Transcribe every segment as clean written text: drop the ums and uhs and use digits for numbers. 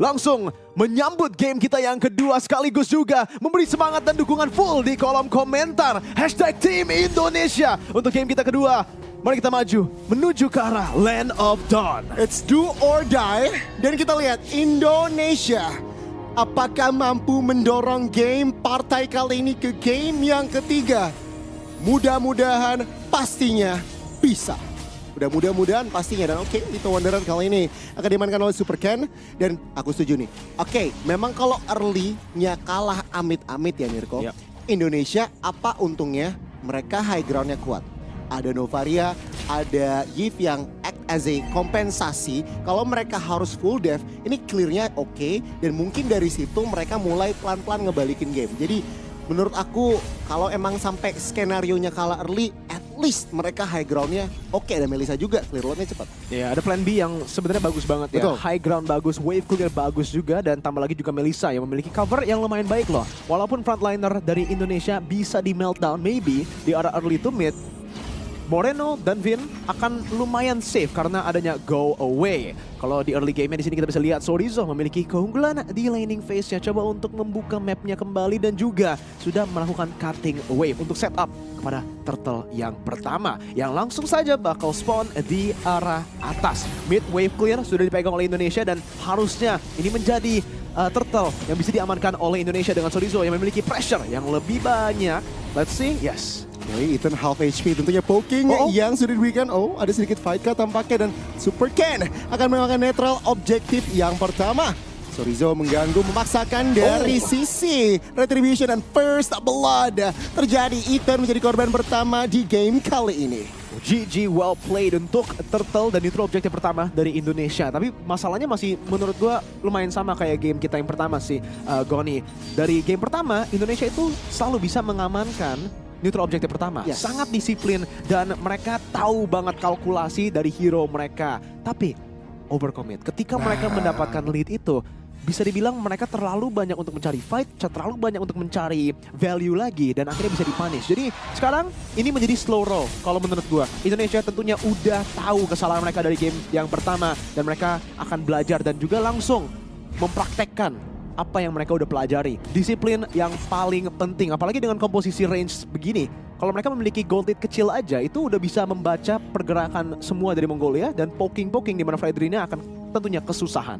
langsung menyambut game kita yang kedua sekaligus juga memberi semangat dan dukungan full di kolom komentar hashtag Team Indonesia untuk game kita kedua. Mari kita maju menuju ke arah Land of Dawn. It's do or die. Dan kita lihat Indonesia apakah mampu mendorong game partai kali ini ke game yang ketiga. Mudah-mudahan pastinya bisa. Mudah-mudahan pastinya. Dan oke, Little Wanderer kali ini akan dimainkan oleh Super Ken. Dan aku setuju nih. Oke, memang kalau early-nya kalah amit-amit ya Mirko. Yep. Indonesia apa untungnya mereka high ground-nya kuat. Ada Novaria, ada Yves yang act as a kompensasi. Kalau mereka harus full dev, ini clear-nya oke. Dan mungkin dari situ mereka mulai pelan-pelan ngebalikin game. Jadi menurut aku kalau emang sampai skenario-nya kalah early, at least mereka high ground-nya oke. Dan Melissa juga clear load-nya cepat. Ya, ada plan B yang sebenarnya bagus banget ya. Betul. High ground bagus, wave clear bagus juga, dan tambah lagi juga Melissa yang memiliki cover yang lumayan baik loh. Walaupun frontliner dari Indonesia bisa di meltdown maybe di arah early to mid, Moreno dan Vin akan lumayan safe karena adanya go away. Kalau di early game-nya di sini kita bisa lihat Sorizo memiliki keunggulan di laning phase-nya, coba untuk membuka map-nya kembali dan juga sudah melakukan cutting wave untuk setup kepada turtle yang pertama yang langsung saja bakal spawn di arah atas. Mid wave clear sudah dipegang oleh Indonesia dan harusnya ini menjadi turtle yang bisa diamankan oleh Indonesia dengan Sorizo yang memiliki pressure yang lebih banyak. Let's see, yes. Oke, Ethan half HP tentunya poking yang sudah diberikan. Oh, ada sedikit fight kah tampaknya dan Super Ken akan melakukan netral objektif yang pertama. Sorizo mengganggu memaksakan dari sisi Retribution dan First Blood. Terjadi, Ethan menjadi korban pertama di game kali ini. GG well played untuk turtle dan neutral objektif pertama dari Indonesia. Tapi masalahnya masih menurut gua lumayan sama kayak game kita yang pertama sih, Goni. Dari game pertama, Indonesia itu selalu bisa mengamankan neutral objektif pertama. Yes. Sangat disiplin dan mereka tahu banget kalkulasi dari hero mereka. Tapi overcommit. Ketika mereka mendapatkan lead itu, bisa dibilang mereka terlalu banyak untuk mencari fight, terlalu banyak untuk mencari value lagi, dan akhirnya bisa dipunish. Jadi sekarang ini menjadi slow roll kalau menurut gua. Indonesia tentunya udah tahu kesalahan mereka dari game yang pertama, dan mereka akan belajar dan juga langsung mempraktekkan apa yang mereka udah pelajari. Disiplin yang paling penting, apalagi dengan komposisi range begini. Kalau mereka memiliki gold lead kecil aja, itu udah bisa membaca pergerakan semua dari Mongolia, dan poking-poking di mana Fredrina akan tentunya kesusahan.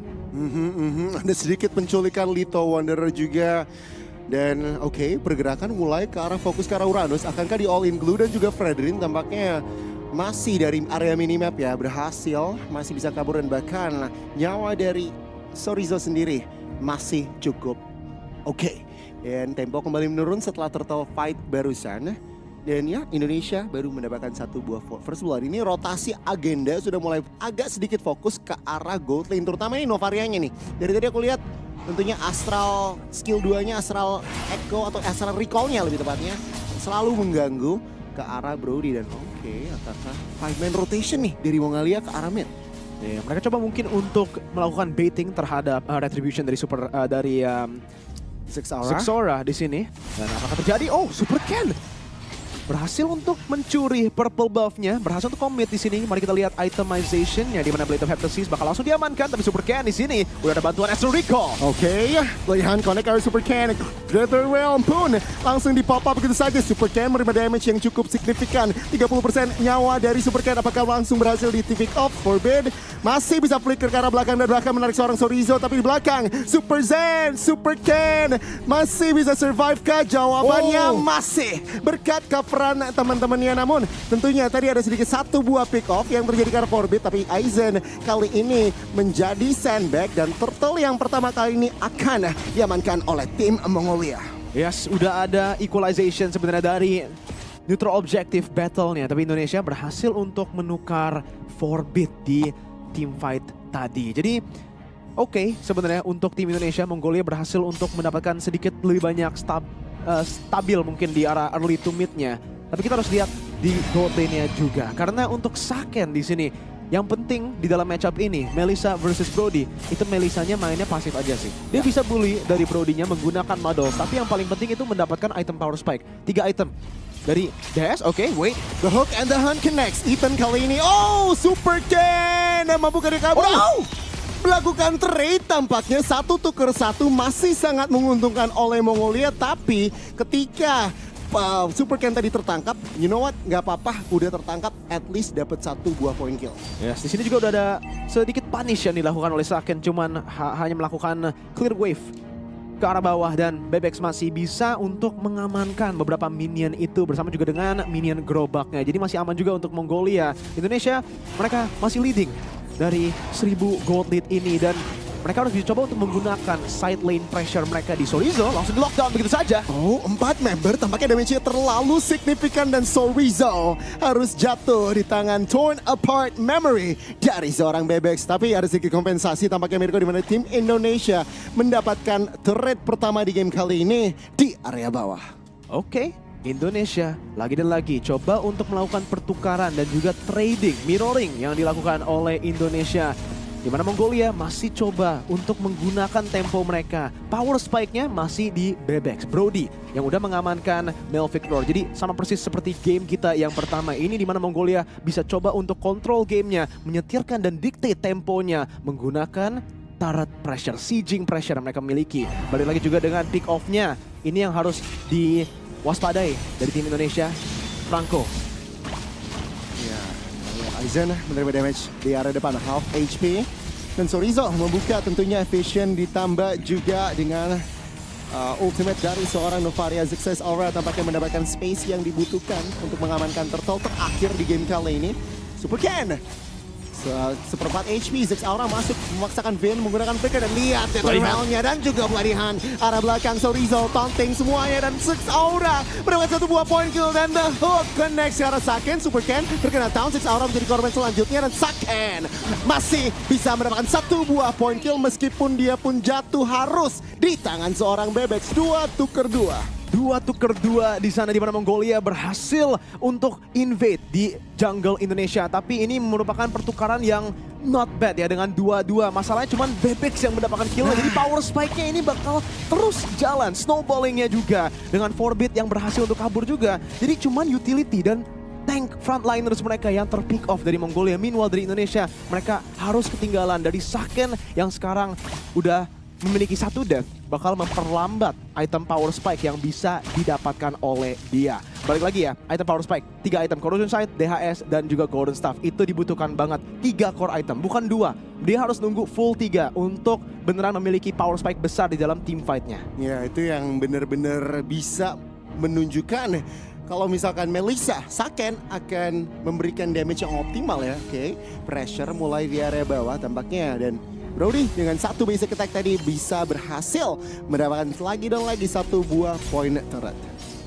Ada sedikit penculikan Little Wanderer juga. Dan oke, pergerakan mulai ke arah fokus ke arah Uranus. Akankah di all in glue dan juga Fredrin tampaknya masih dari area minimap ya, berhasil masih bisa kabur, dan bahkan nyawa dari Sorizo sendiri masih cukup oke. Dan tempo kembali menurun setelah turtle fight barusan. Dan ya, Indonesia baru mendapatkan satu buah first blood. Ini rotasi agenda sudah mulai agak sedikit fokus ke arah gold lane, terutama ini Novarianya nih. Dari tadi aku lihat tentunya Astral skill 2-nya, Astral Echo atau Astral Recall-nya lebih tepatnya, selalu mengganggu ke arah Brody. Dan oke, apakah 5-man rotation nih dari Mongolia ke arah mid? Ya, mereka coba mungkin untuk melakukan baiting terhadap Retribution dari Zixora di sini. Dan apakah terjadi? Oh, Super Ken berhasil untuk mencuri purple buff-nya, berhasil untuk commit di sini. Mari kita lihat itemization-nya di mana Blade of Heptasis bakal langsung diamankan, tapi Super Ken di sini udah ada bantuan Astral Recall. Oke, pilihan connect dari Super Ken. Greater Realm pun langsung di pop up begitu saja. Super Ken menerima damage yang cukup signifikan. 30% nyawa dari Super Ken apakah langsung berhasil di pick off? Forbid masih bisa flicker ke arah belakang dan bahkan menarik seorang Sorizo, tapi di belakang Super Zen, Super Ken masih bisa survive kah? Jawabannya masih berkat coveran teman-temannya. Namun tentunya tadi ada sedikit satu buah pick off yang terjadi karena Forbid, tapi Aizen kali ini menjadi sandbag dan turtle yang pertama kali ini akan diamankan oleh tim Mongolia. Yes, udah ada equalization sebenarnya dari neutral objective battle-nya, tapi Indonesia berhasil untuk menukar Forbid di team fight tadi. Jadi oke, sebenarnya untuk tim Indonesia, Mongolia berhasil untuk mendapatkan sedikit lebih banyak stabil mungkin di arah early to mid-nya. Tapi kita harus lihat di gold lane-nya juga. Karena untuk Saken di sini, yang penting di dalam matchup ini, Melissa versus Brody, itu Melissanya mainnya pasif aja sih. Dia bisa bully dari Brody-nya menggunakan Muddles, tapi yang paling penting itu mendapatkan item power spike. 3 item. Dari DS, oke, wait. The hook and the hunt connects. Ethan kali ini, oh, Super Ken mampu kabur. Oh! melakukan trade tampaknya 1-1 masih sangat menguntungkan oleh Mongolia, tapi ketika Super Ken tadi tertangkap, you know what? Nggak apa-apa, udah tertangkap, at least dapat 1 buah poin kill. Yes, di sini juga udah ada sedikit punish yang dilakukan oleh Saken, cuman hanya melakukan clear wave ke arah bawah dan Bebex masih bisa untuk mengamankan beberapa minion itu bersama juga dengan minion gerobaknya. Jadi masih aman juga untuk Mongolia. Indonesia, mereka masih leading dari 1000 gold lead ini dan mereka harus dicoba untuk menggunakan side lane pressure mereka di Sorizo. Langsung di lockdown begitu saja. Oh, 4 member tampaknya damage-nya terlalu signifikan dan Sorizo harus jatuh di tangan torn apart memory dari seorang Bebex. Tapi ada sedikit kompensasi tampaknya Mirko di mana tim Indonesia mendapatkan turret pertama di game kali ini di area bawah. Oke, Indonesia lagi dan lagi coba untuk melakukan pertukaran dan juga trading, mirroring yang dilakukan oleh Indonesia. Di mana Mongolia masih coba untuk menggunakan tempo mereka. Power spike-nya masih di Bebex, Brody yang udah mengamankan Mel Victor. Jadi sama persis seperti game kita yang pertama ini di mana Mongolia bisa coba untuk kontrol gamenya, menyetirkan dan dictate temponya menggunakan turret pressure, sieging pressure yang mereka miliki. Balik lagi juga dengan pick off-nya. Ini yang harus diwaspadai dari tim Indonesia. Franco. Aizen menerima damage di area depan, half HP. Dan Sorizo membuka tentunya efisien ditambah juga dengan ultimate dari seorang Novaria. Ziggs Aura tampaknya mendapatkan space yang dibutuhkan untuk mengamankan turtle terakhir di game kali ini. Super Ken! Seperempat HP, Ziggs Aura masuk memaksakan Vin menggunakan flicker dan lihat Netherrealm-nya dan juga pelarihan arah belakang Sorizo taunting semuanya dan Ziggs Aura mendapatkan 1 buah point kill dan the hook connect ke arah Saken. Super Ken terkena down, Ziggs Aura menjadi korban selanjutnya dan Saken masih bisa mendapatkan 1 buah point kill meskipun dia pun jatuh harus di tangan seorang Bebex. 2 tuker 2 di sana di mana Mongolia berhasil untuk invade di jungle Indonesia. Tapi ini merupakan pertukaran yang not bad ya dengan 2-2. Masalahnya cuma Bebex yang mendapatkan kill. Jadi power spike-nya ini bakal terus jalan. Snowballingnya juga dengan Forbit yang berhasil untuk kabur juga. Jadi cuma utility dan tank frontliners mereka yang terpick off dari Mongolia. Meanwhile dari Indonesia mereka harus ketinggalan dari Saken yang sekarang udah memiliki 1 death, bakal memperlambat item power spike yang bisa didapatkan oleh dia. Balik lagi ya, item power spike, 3 item, Corrosion Sight, DHS, dan juga Golden Staff. Itu dibutuhkan banget, 3 core item, bukan 2. Dia harus nunggu full 3 untuk beneran memiliki power spike besar di dalam team fight-nya. Ya, itu yang benar-benar bisa menunjukkan kalau misalkan Melissa, Saken akan memberikan damage yang optimal ya. Oke, pressure mulai di area bawah tampaknya dan Brody dengan 1 basic attack tadi bisa berhasil mendapatkan lagi dan lagi 1 buah point turret.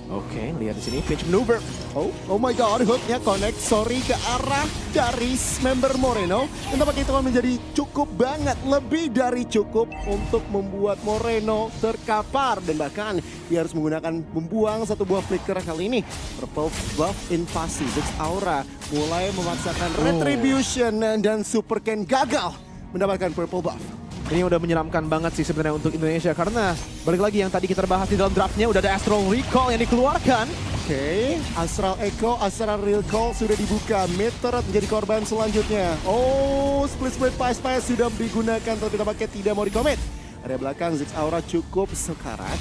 Oke, lihat di sini pitch maneuver. Oh my god, hooknya connect, sorry ke arah dari member Moreno. Dan tampaknya itu akan menjadi cukup banget, lebih dari cukup untuk membuat Moreno terkapar. Dan bahkan dia harus membuang 1 buah flicker kali ini. Purple buff invasi, Ziggs Aura mulai memaksakan retribution dan Super Ken gagal mendapatkan purple buff. Ini udah menyeramkan banget sih sebenarnya untuk Indonesia karena balik lagi yang tadi kita bahas di dalam draftnya udah ada Astral Recall yang dikeluarkan. Oke, Astral Echo, Astral Recall sudah dibuka. Mid turret menjadi korban selanjutnya. Oh, split Spice sudah digunakan tapi tampaknya tidak mau dikomit. Area belakang Ziggs Aura cukup sekarat.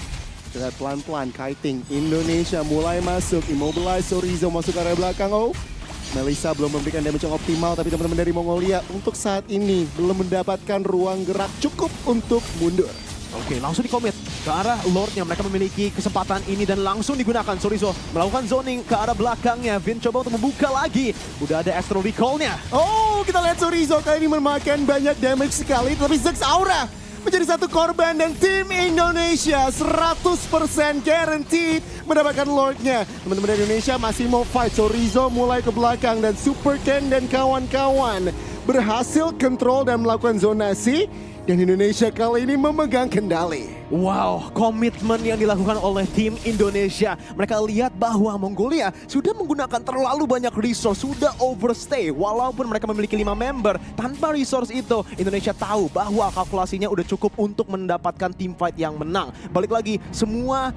Dengan pelan-pelan kiting Indonesia mulai masuk. Immobilize Sorizo masuk ke area belakang. Oh, Melissa belum memberikan damage yang optimal, tapi teman-teman dari Mongolia untuk saat ini belum mendapatkan ruang gerak cukup untuk mundur. Oke, langsung dikomit ke arah Lordnya. Mereka memiliki kesempatan ini dan langsung digunakan. Sorizo melakukan zoning ke arah belakangnya. Vin coba untuk membuka lagi. Udah ada Astral Recall-nya. Oh, kita lihat Sorizo kali ini memakan banyak damage sekali, tapi Ziggs Aura menjadi 1 korban dan tim Indonesia 100% guaranteed mendapatkan Lordnya. Teman-teman dari Indonesia masih mau fight. Sorizo mulai ke belakang dan Super Ken dan kawan-kawan berhasil kontrol dan melakukan zonasi. Dan Indonesia kali ini memegang kendali. Wow, komitmen yang dilakukan oleh tim Indonesia. Mereka lihat bahwa Mongolia sudah menggunakan terlalu banyak resource, sudah overstay. Walaupun mereka memiliki 5 member, tanpa resource itu Indonesia tahu bahwa kalkulasinya udah cukup untuk mendapatkan team fight yang menang. Balik lagi, semua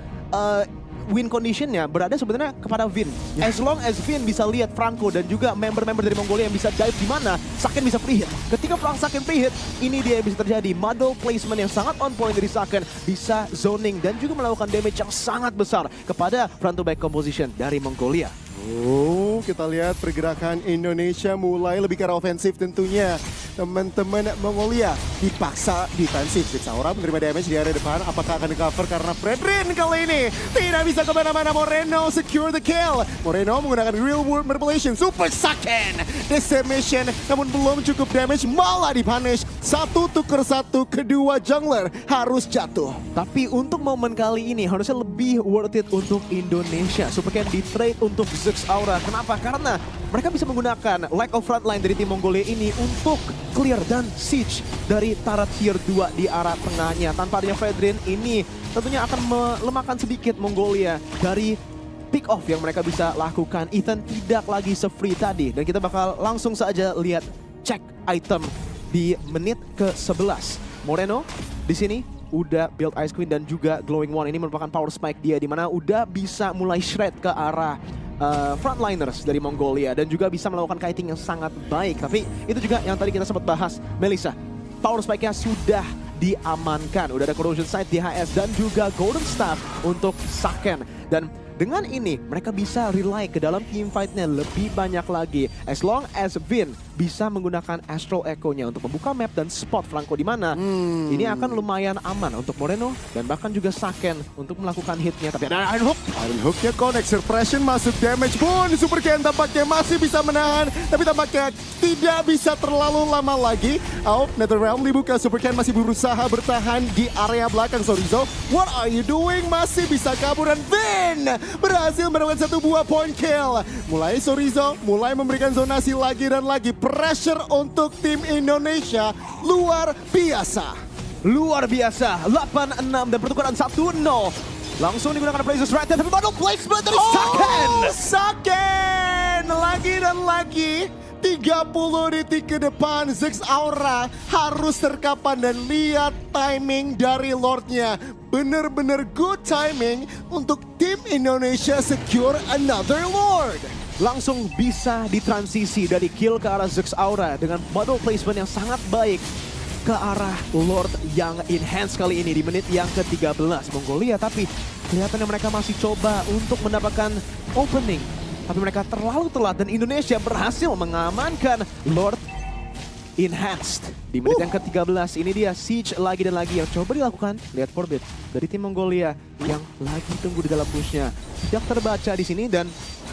win conditionnya berada sebenarnya kepada Vin. As long as Vin bisa lihat Franco dan juga member-member dari Mongolia yang bisa dive di mana, Saken bisa free hit. Ketika Saken free hit, ini dia yang bisa terjadi. Muddle placement yang sangat on point dari Saken, bisa zoning dan juga melakukan damage yang sangat besar kepada front to back composition dari Mongolia. Oh, kita lihat pergerakan Indonesia mulai lebih ke arah ofensif tentunya. Teman-teman Mongolia dipaksa defensif. Zigzaura menerima damage di area depan. Apakah akan di-cover karena Fredrin kali ini tidak bisa kemana-mana. Moreno secure the kill. Moreno menggunakan real world manipulation. Super Saken. The submission namun belum cukup damage. Malah dipunish. 1 tuker 1. Kedua jungler harus jatuh. Tapi untuk momen kali ini harusnya lebih worth it untuk Indonesia. Super di trade untuk Zigzaura. Kenapa? Karena mereka bisa menggunakan lack of frontline dari tim Mongolia ini untuk clear dan siege dari turret tier 2 di arah tengahnya. Tanpa adanya Fredrin, ini tentunya akan melemahkan sedikit Mongolia dari pick off yang mereka bisa lakukan. Ethan tidak lagi se-free tadi. Dan kita bakal langsung saja lihat cek item di menit ke-11. Moreno di sini udah build Ice Queen dan juga Glowing One. Ini merupakan power spike dia di mana udah bisa mulai shred ke arah frontliners dari Mongolia dan juga bisa melakukan kiting yang sangat baik. Tapi itu juga yang tadi kita sempat bahas, Melissa. Power spike-nya sudah diamankan. Udah ada Corrosion Sight di HS dan juga Golden Staff untuk Saken. Dan dengan ini mereka bisa rely ke dalam team fight-nya lebih banyak lagi. As long as Vin bisa menggunakan Astral Echo-nya untuk membuka map dan spot Franco di mana. Ini akan lumayan aman untuk Moreno dan bahkan juga Saken untuk melakukan hitnya. Tapi ada Iron Hook. Iron Hook-nya connect, suppression masuk, damage pun Super Ken tampaknya masih bisa menahan. Tapi tampaknya tidak bisa terlalu lama lagi. Netherrealm dibuka, Super Ken masih berusaha bertahan di area belakang. Sorizo, what are you doing? Masih bisa kabur dan Vin berhasil mendapatkan 1 buah point kill. Mulai Sorizo, mulai memberikan zonasi lagi dan lagi. Pressure untuk tim Indonesia luar biasa. Luar biasa, 8-6 dan pertukaran 1-0. Langsung digunakan Blazers right dan bottle placement dari Saken. Saken! Lagi dan lagi. 30 detik ke depan, Zigzaura harus terkapan dan lihat timing dari Lordnya. Bener-bener good timing untuk tim Indonesia secure another Lord. Langsung bisa ditransisi dari kill ke arah Zigzaura dengan model placement yang sangat baik ke arah Lord yang enhance kali ini di menit yang ke-13 Mongolia. Tapi kelihatannya mereka masih coba untuk mendapatkan opening. Tapi mereka terlalu telat dan Indonesia berhasil mengamankan Lord enhanced. Di menit yang ke-13 ini dia siege lagi dan lagi yang coba dilakukan. Lihat Forbid dari tim Mongolia yang lagi tunggu di dalam bushnya. Tidak terbaca di sini dan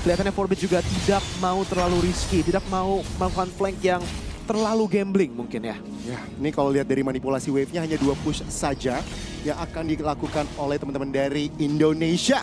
kelihatannya Forbid juga tidak mau terlalu risky, tidak mau melakukan flank yang terlalu gambling mungkin ya. Ya, ini kalau lihat dari manipulasi wave-nya hanya 2 push saja yang akan dilakukan oleh teman-teman dari Indonesia.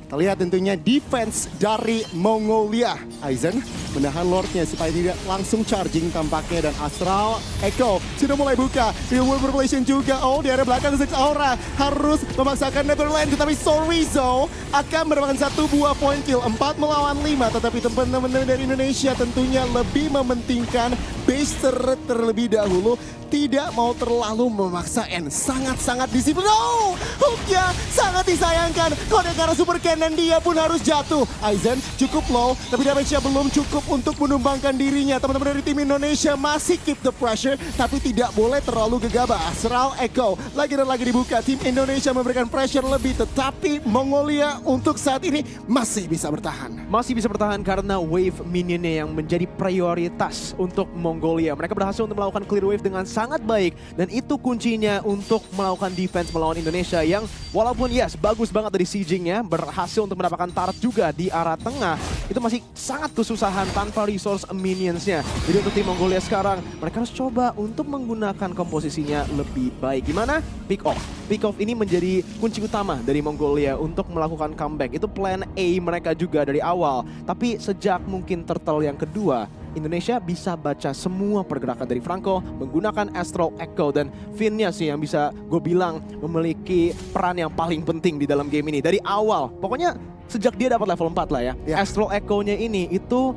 Kita lihat tentunya defense dari Mongolia. Aizen menahan Lordnya supaya tidak langsung charging tampaknya. Dan Astral Echo sudah mulai buka. Real World Revelation juga. Oh, di area belakang Zigzaura harus memaksakan Netherland. Tetapi Sorizo akan mendapatkan 1 buah point kill. 4 melawan 5. Tetapi teman-teman dari Indonesia tentunya lebih mementingkan base turret terlebih dahulu. Tidak mau terlalu memaksa N. Sangat-sangat disiplin. Oh, hooknya sangat disayangkan. Kode karena Super Ken dan dia pun harus jatuh. Aizen cukup low, tapi damage-nya belum cukup untuk menumbangkan dirinya. Teman-teman dari tim Indonesia masih keep the pressure, tapi tidak boleh terlalu gegabah. Astral Echo lagi dan lagi dibuka. Tim Indonesia memberikan pressure lebih, tetapi Mongolia untuk saat ini masih bisa bertahan. Masih bisa bertahan karena wave minionnya yang menjadi prioritas untuk Mongolia. Mereka berhasil untuk melakukan clear wave dengan sangat baik. Dan itu kuncinya untuk melakukan defense melawan Indonesia yang walaupun yes, bagus banget dari siegingnya, berhasil untuk mendapatkan turret juga di arah tengah. Itu masih sangat kesusahan tanpa resource minionsnya. Jadi untuk tim Mongolia sekarang, mereka harus coba untuk menggunakan komposisinya lebih baik. Gimana? Pick off. Pick off ini menjadi kunci utama dari Mongolia untuk melakukan comeback. Itu plan A mereka juga dari awal. Tapi sejak mungkin turtle yang kedua, Indonesia bisa baca semua pergerakan dari Franco menggunakan Astral Echo dan Vin-nya sih yang bisa gue bilang memiliki peran yang paling penting di dalam game ini. Dari awal, pokoknya sejak dia dapat level 4 lah ya. Astral Echo-nya ini itu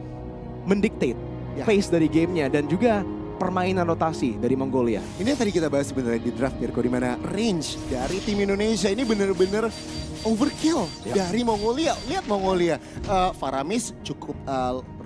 mendictate pace dari gamenya dan juga permainan rotasi dari Mongolia. Ini yang tadi kita bahas sebenarnya di draft Mirko, di mana range dari tim Indonesia ini bener-bener overkill dari Mongolia. Lihat Mongolia, Faramis cukup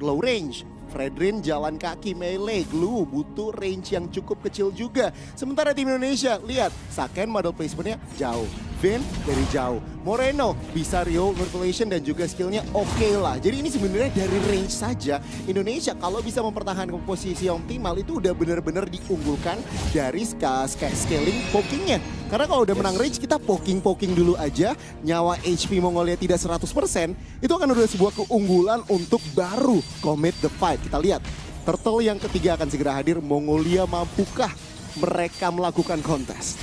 low range. Fredrin jalan kaki melee, Glue butuh range yang cukup kecil juga. Sementara tim Indonesia, lihat Saken model placementnya jauh. Vin dari jauh. Moreno bisa Rio manipulation dan juga skillnya oke lah. Jadi ini sebenarnya dari range saja Indonesia kalau bisa mempertahankan posisi yang optimal itu udah benar-benar diunggulkan dari scaling pokingnya. Karena kalau udah menang range kita poking dulu aja, nyawa HP Mongolia tidak 100%, itu akan udah sebuah keunggulan untuk baru commit the fight. Kita lihat, turtle yang ketiga akan segera hadir. Mongolia mampukah mereka melakukan kontes?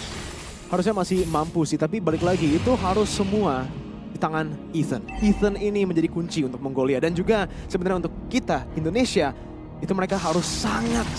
Harusnya masih mampu sih, tapi balik lagi itu harus semua di tangan Ethan. Ethan ini menjadi kunci untuk Mongolia dan juga sebenarnya untuk kita Indonesia itu mereka harus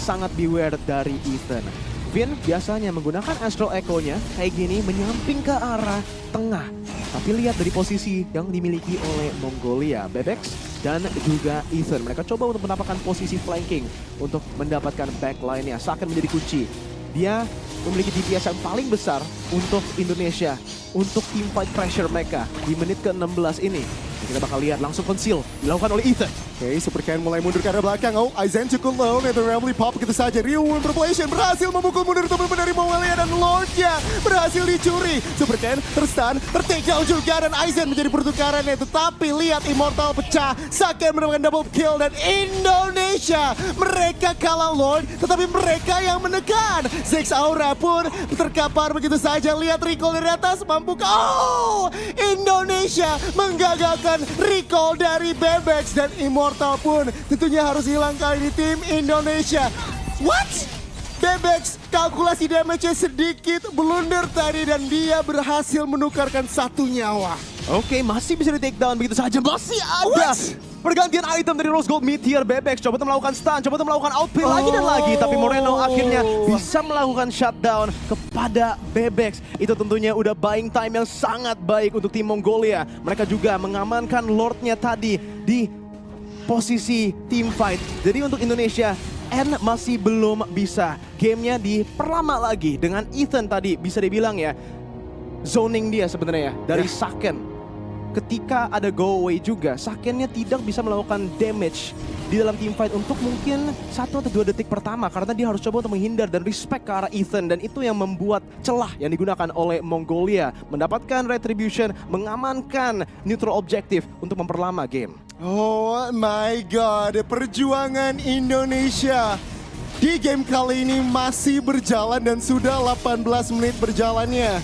sangat beware dari Ethan. Vin biasanya menggunakan Astral Echo-nya kayak gini menyamping ke arah tengah. Tapi lihat dari posisi yang dimiliki oleh Mongolia, Bebex dan juga Ethan. Mereka coba untuk mendapatkan posisi flanking untuk mendapatkan backline-nya. Saken menjadi kunci. Dia memiliki DPS yang paling besar untuk Indonesia, untuk teamfight pressure mereka di menit ke-16 ini. Kita bakal lihat langsung conceal dilakukan oleh Ethan. Oke, Super Ken mulai mundur ke arah belakang. Oh, Aizen cukup low. Nether Reveille pop gitu saja. Rio Interpolation berhasil memukul mundur teman-teman dari Mongolia dan Lordnya berhasil dicuri. Super Ken terstun, tertakedown juga dan Aizen menjadi pertukarannya. Tetapi lihat Immortal pecah. Saken mendapatkan double kill dan Indonesia. Mereka kalah Lord, tetapi mereka yang menekan. Zex Aura pun terkapar begitu saja. Lihat recall dari atas, mampukah? Oh, Indonesia menggagalkan recall dari Bebex dan Immortal pun tentunya harus hilang kali ini tim Indonesia. What? Bebex kalkulasi damage-nya sedikit blunder tadi dan dia berhasil menukarkan 1 nyawa. Oke, masih bisa di take down begitu saja. Masih ada What? pergantian item dari Rose Gold Meteor. Bebex coba melakukan stun, coba melakukan outplay lagi dan lagi. Tapi Moreno akhirnya bisa melakukan shutdown kepada Bebex. Itu tentunya udah buying time yang sangat baik untuk tim Mongolia. Mereka juga mengamankan Lordnya tadi di posisi team fight. Jadi untuk Indonesia, N masih belum bisa. Gamenya diperlama lagi dengan Ethan tadi. Bisa dibilang ya, zoning dia sebenarnya ya, dari Saken. Ketika ada go away juga, Sakennya tidak bisa melakukan damage di dalam team fight untuk mungkin 1 atau 2 detik pertama. Karena dia harus coba untuk menghindar dan respect ke arah Ethan. Dan itu yang membuat celah yang digunakan oleh Mongolia. Mendapatkan retribution, mengamankan neutral objective untuk memperlama game. Oh my god, perjuangan Indonesia di game kali ini masih berjalan dan sudah 18 menit berjalannya.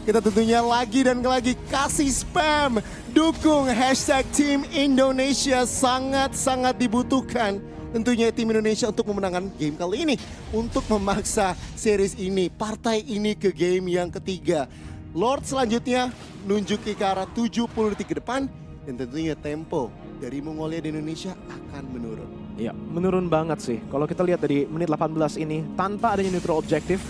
Kita tentunya lagi dan lagi kasih spam, dukung hashtag Team Indonesia, sangat-sangat dibutuhkan. Tentunya tim Indonesia untuk memenangkan game kali ini, untuk memaksa series ini, partai ini ke game yang ketiga. Lord selanjutnya nunjuki ke arah 70 detik ke depan dan tentunya tempo dari Mongolia dan Indonesia akan menurun. Iya, menurun banget sih. Kalau kita lihat dari menit 18 ini, tanpa adanya neutral objective,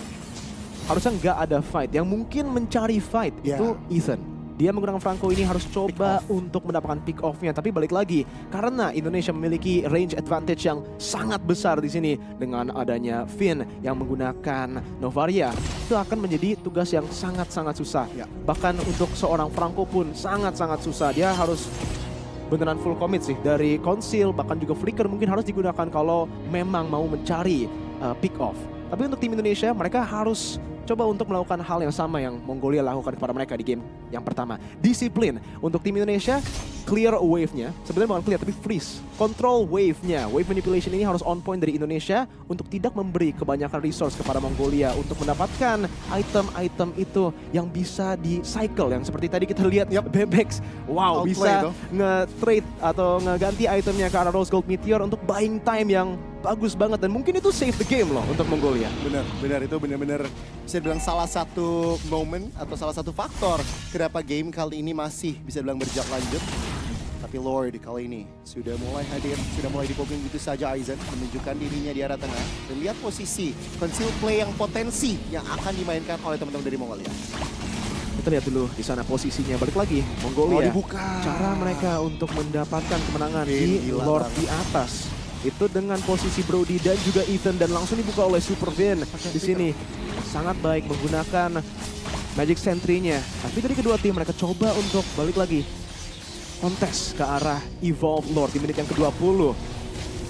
harusnya nggak ada fight. Yang mungkin mencari fight itu Ethan. Dia menggunakan Franco ini harus coba untuk mendapatkan pick off-nya. Tapi balik lagi, karena Indonesia memiliki range advantage yang sangat besar di sini. Dengan adanya Finn yang menggunakan Novaria, itu akan menjadi tugas yang sangat-sangat susah. Bahkan untuk seorang Franco pun sangat-sangat susah. Dia harus beneran full commit sih. Dari conceal, bahkan juga flicker mungkin harus digunakan kalau memang mau mencari pick off. Tapi untuk tim Indonesia, mereka harus coba untuk melakukan hal yang sama yang Mongolia lakukan kepada mereka di game yang pertama. Disiplin. Untuk tim Indonesia, clear wave-nya. Sebenarnya bukan clear, tapi freeze. Control wave-nya. Wave manipulation ini harus on point dari Indonesia untuk tidak memberi kebanyakan resource kepada Mongolia untuk mendapatkan item-item itu yang bisa di-cycle. Yang seperti tadi kita lihat, Bebex. Wow, bisa nge-trade atau ngeganti itemnya ke arah Rose Gold Meteor untuk buying time yang bagus banget. Dan mungkin itu save the game loh untuk Mongolia. Benar, itu benar-benar bisa dibilang salah satu momen atau salah satu faktor kenapa game kali ini masih bisa dibilang berlanjut. Tapi Lord kali ini sudah mulai hadir, sudah mulai dipoking gitu saja Aizen, menunjukkan dirinya di arah tengah. Dan lihat posisi conceal play yang potensi yang akan dimainkan oleh teman-teman dari Mongolia. Kita lihat dulu di sana posisinya. Balik lagi, Mongolia. Dibuka. Cara mereka untuk mendapatkan kemenangan di Lord di atas. Itu dengan posisi Brody dan juga Ethan dan langsung dibuka oleh Super Vin. Di sini sangat baik menggunakan Magic Sentry-nya. Tapi dari kedua tim mereka coba untuk balik lagi kontes ke arah Evolve Lord di menit yang ke-20.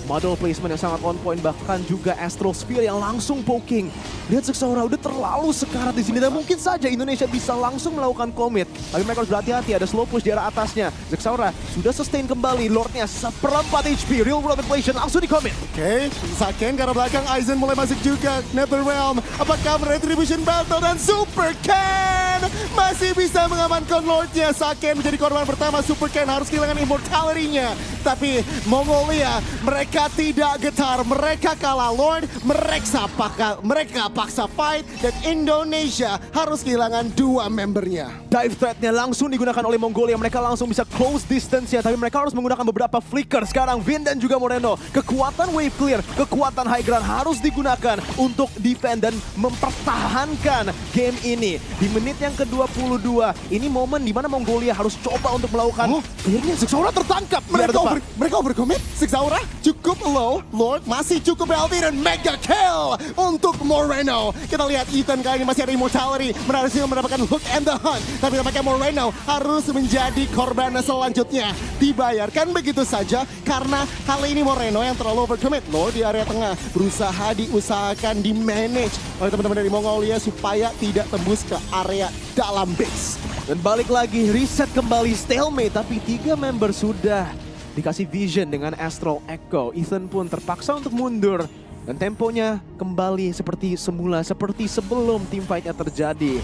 Model placement yang sangat on point, bahkan juga Astral Sphere yang langsung poking. Lihat Zexaura udah terlalu sekarat di sini dan mungkin saja Indonesia bisa langsung melakukan commit. Tapi mereka harus berhati-hati, ada slow push di arah atasnya. Zexaura sudah sustain kembali, Lordnya seperempat HP, real world inflation langsung di commit. Oke, Saken ke arah belakang, Aizen mulai masuk juga. Netherrealm, apakah Retribution Battle dan Super Ken masih bisa mengamankan Lordnya. Saken menjadi korban pertama, Super Ken harus kehilangan immortality-nya. Tapi Mongolia, mereka tidak getar, mereka kalah Lord, mereka paksa fight, dan Indonesia harus kehilangan 2 membernya. Dive threat-nya langsung digunakan oleh Mongolia, mereka langsung bisa close distance-nya, tapi mereka harus menggunakan beberapa flicker. Sekarang Vin dan juga Moreno, kekuatan wave clear, kekuatan high ground harus digunakan untuk defend dan mempertahankan game ini. Di menit yang ke-22, ini momen di mana Mongolia harus coba untuk melakukan. Akhirnya Zexaura tertangkap. Mereka overcommit, Zexaura cukup low, Lord masih cukup healthy dan mega kill untuk Moreno. Kita lihat Ethan kali ini masih ada immortality, berhasil mendapatkan hook and the hunt. Tapi tampaknya Moreno harus menjadi korban selanjutnya. Dibayarkan begitu saja karena kali ini Moreno yang terlalu overcommit. Lord di area tengah berusaha diusahakan di manage oleh teman-teman dari Mongolia supaya tidak tembus ke area dalam base. Dan balik lagi, reset kembali stalemate, tapi 3 member sudah dikasih vision dengan Astral Echo. Ethan pun terpaksa untuk mundur. Dan temponya kembali seperti semula, seperti sebelum team fight-nya terjadi.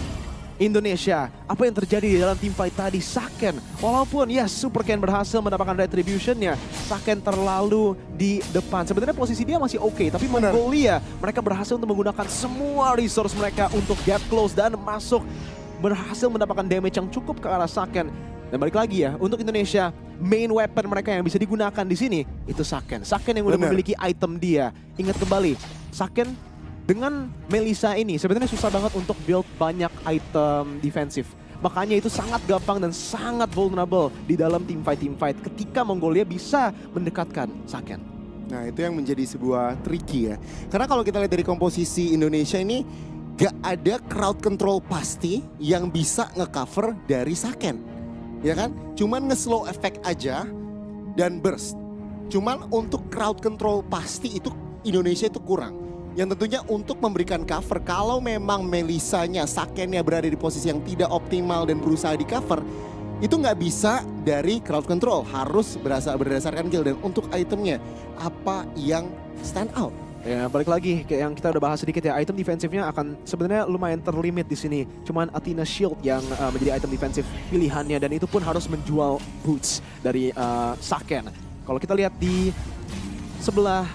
Indonesia, apa yang terjadi di dalam team fight tadi? Saken, walaupun ya Super Ken berhasil mendapatkan retribution-nya, Saken terlalu di depan. Sebenarnya posisi dia masih oke, tapi Mongolia, mereka berhasil untuk menggunakan semua resource mereka untuk get close dan masuk. Berhasil mendapatkan damage yang cukup ke arah Saken. Dan balik lagi ya, untuk Indonesia, main weapon mereka yang bisa digunakan di sini itu Saken. Saken yang udah memiliki item dia. Ingat kembali, Saken dengan Melissa ini sebenarnya susah banget untuk build banyak item defensif. Makanya itu sangat gampang dan sangat vulnerable di dalam team fight ketika Mongolia bisa mendekatkan Saken. Nah itu yang menjadi sebuah tricky ya. Karena kalau kita lihat dari komposisi Indonesia ini, gak ada crowd control pasti yang bisa ngecover dari Saken. Ya kan? Cuman nge-slow effect aja dan burst. Cuman untuk crowd control pasti itu Indonesia itu kurang. Yang tentunya untuk memberikan cover, kalau memang Melissanya, Sakennya berada di posisi yang tidak optimal dan berusaha di cover, itu nggak bisa dari crowd control, harus berdasarkan kill. Dan untuk itemnya, apa yang stand out? Ya balik lagi kayak yang kita udah bahas sedikit ya, item defensifnya akan sebenarnya lumayan terlimit di sini. Cuman Athena Shield yang menjadi item defensif pilihannya, dan itu pun harus menjual boots dari Saken. Kalau kita lihat di sebelah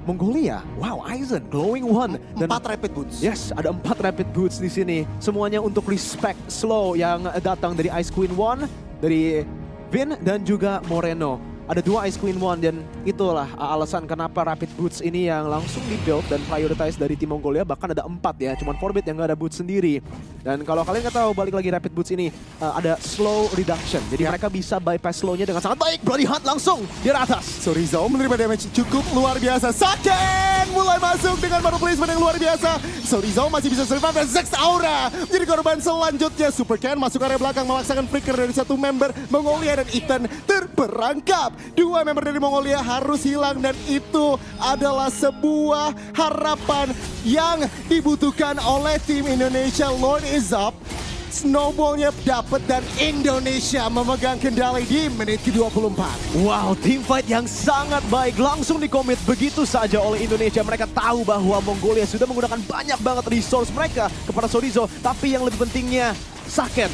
Mongolia, wow, Aizen glowing one dan 4 rapid boots. Yes, ada 4 rapid boots di sini. Semuanya untuk respect slow yang datang dari Ice Queen One, dari Vin dan juga Moreno. Ada 2 Ice Queen One, dan itulah alasan kenapa Rapid Boots ini yang langsung di-build dan prioritize dari tim Mongolia. Bahkan ada 4 ya, cuman Forbid yang gak ada boots sendiri. Dan kalau kalian nggak tahu, balik lagi Rapid Boots ini ada slow reduction. Jadi mereka bisa bypass slownya dengan sangat baik. Bloody Hunt langsung di atas. Sorizo menerima damage cukup luar biasa. Saken mulai masuk dengan model placement yang luar biasa. Sorizo masih bisa survive dan Zexaura menjadi korban selanjutnya. Super Ken masuk area belakang memaksakan flicker dari 1 member Mongolia, dan Ethan terperangkap. 2 member dari Mongolia harus hilang, dan itu adalah sebuah harapan yang dibutuhkan oleh tim Indonesia. Lord is up, snowballnya dapat, dan Indonesia memegang kendali di menit ke-24. Wow, team fight yang sangat baik langsung dikomit begitu saja oleh Indonesia. Mereka tahu bahwa Mongolia sudah menggunakan banyak banget resource mereka kepada Sorizo, tapi yang lebih pentingnya Saken,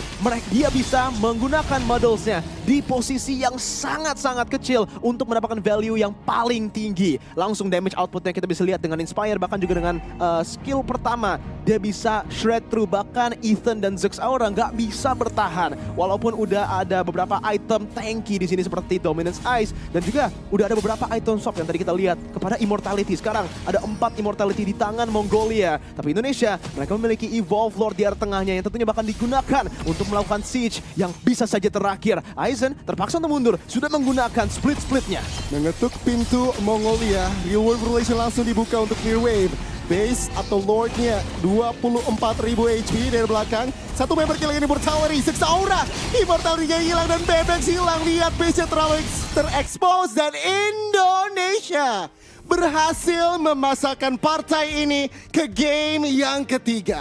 dia bisa menggunakan modelsnya di posisi yang sangat-sangat kecil untuk mendapatkan value yang paling tinggi. Langsung damage outputnya kita bisa lihat dengan Inspire, bahkan juga dengan skill pertama dia bisa shred through. Bahkan Ethan dan Zux Aura nggak bisa bertahan. Walaupun udah ada beberapa item tanky di sini seperti Dominance Ice. Dan juga udah ada beberapa item shop yang tadi kita lihat kepada Immortality. Sekarang ada 4 Immortality di tangan Mongolia. Tapi Indonesia, mereka memiliki Evolve Lord di area tengahnya yang tentunya bahkan digunakan untuk melakukan siege yang bisa saja terakhir. Aizen terpaksa untuk mundur, sudah menggunakan split-splitnya. Mengetuk pintu Mongolia, Real World Relation langsung dibuka untuk Clear Wave. Base atau Lordnya 24.000 HP dari belakang. Satu member kehilangan Immortality, Zux Aura. Immortality-nya hilang dan Bebex hilang. Lihat base-nya terlalu terekspos dan Indonesia berhasil memasakkan partai ini ke game yang ketiga.